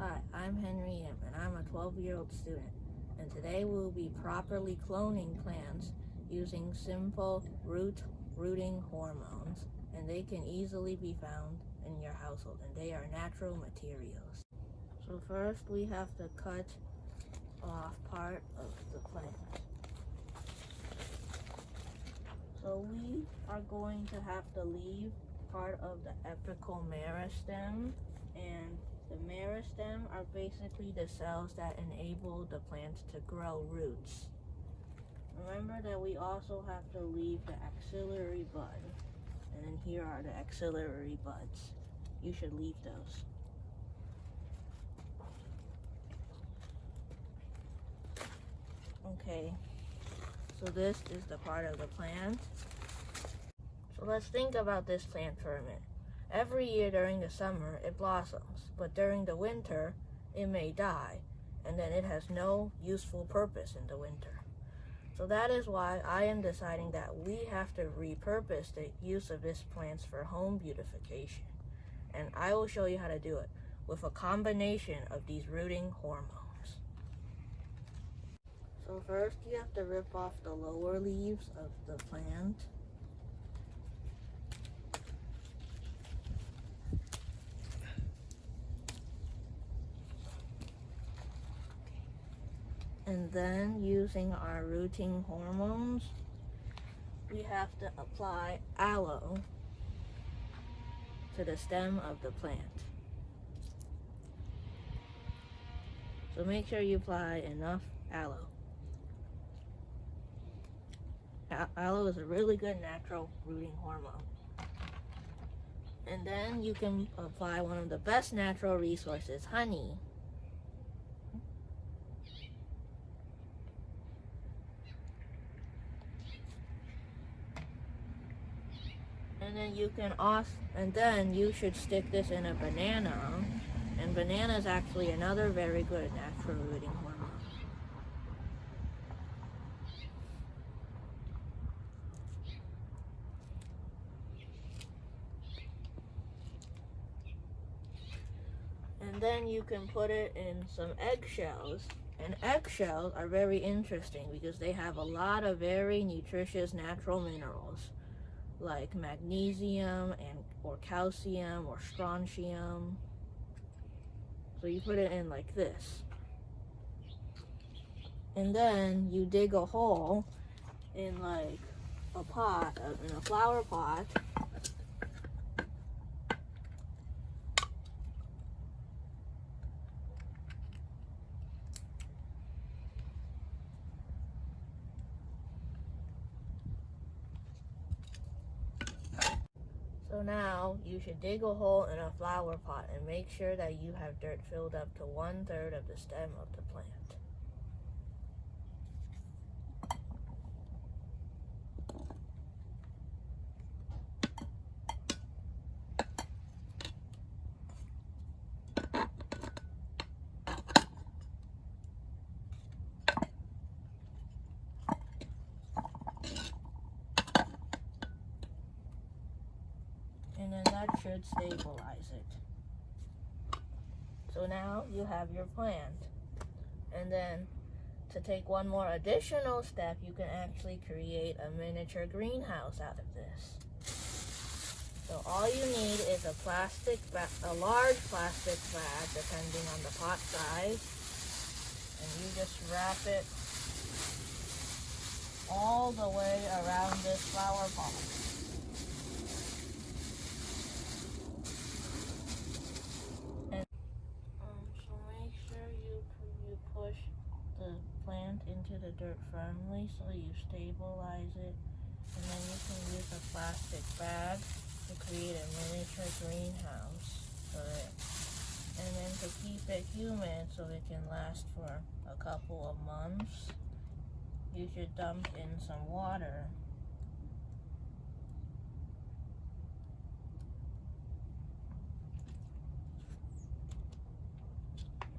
Hi, I'm Henry M, and I'm a 12-year-old student, and today we will be properly cloning plants using simple rooting hormones, and they can easily be found in your household, and they are natural materials. So first we have to cut off part of the plant. So we are going to have to leave part of the apical meristem, and the meristem are basically the cells that enable the plants to grow roots. Remember that we also have to leave the axillary bud, and then here are the axillary buds. You should leave those. Okay, so this is the part of the plant. So let's think about this plant for a minute. Every year during the summer, it blossoms, but during the winter, it may die, and then it has no useful purpose in the winter. So that is why I am deciding that we have to repurpose the use of this plant for home beautification. And I will show you how to do it with a combination of these rooting hormones. So first you have to rip off the lower leaves of the plant. And then using our rooting hormones, we have to apply aloe to the stem of the plant. So make sure you apply enough aloe. Aloe is a really good natural rooting hormone. And then you can apply one of the best natural resources, honey. And then you should stick this in a banana. And banana is actually another very good natural rooting hormone. And then you can put it in some eggshells. And eggshells are very interesting because they have a lot of very nutritious natural minerals, like magnesium or calcium or strontium. So you put it in like this. And then you dig a hole in like a pot, in a flower pot. So now you should dig a hole in a flower pot and make sure that you have dirt filled up to 1/3 of the stem of the plant. And then that should stabilize it. So now you have your plant. And then to take one more additional step, you can actually create a miniature greenhouse out of this. So all you need is a large plastic bag, depending on the pot size. And you just wrap it all the way around this flower pot. So make sure you push the plant into the dirt firmly so you stabilize it, and then you can use a plastic bag to create a miniature greenhouse for it. And then to keep it humid so it can last for a couple of months, you should dump in some water.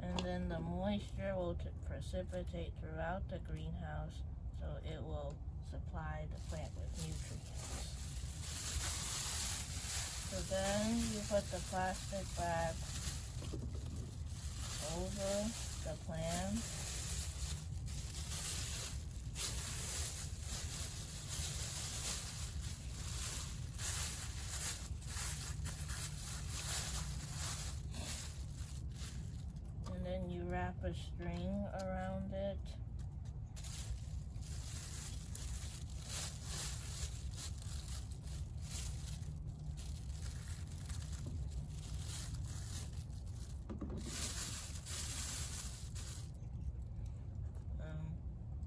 And then the moisture will precipitate throughout the greenhouse, so it will supply the plant with nutrients. So then you put the plastic bag over the plant. And then you wrap a string around it.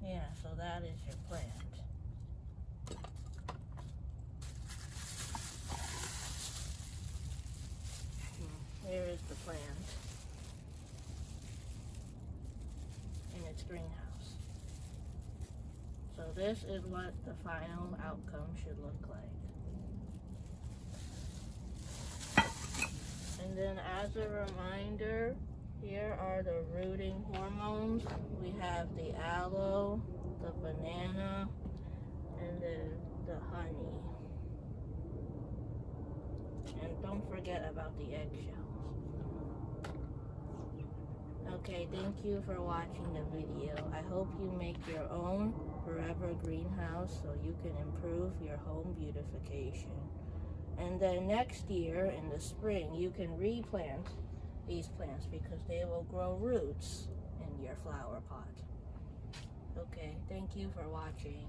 Yeah, so that is your plant. Here is the plant in its greenhouse. So this is what the final outcome should look like. And then as a reminder, here are the rooting hormones. We have the aloe, the banana, and the honey. And don't forget about the eggshells. Okay, thank you for watching the video. I hope you make your own forever greenhouse so you can improve your home beautification. And then next year in the spring, you can replant these plants because they will grow roots in your flower pot. Okay, thank you for watching.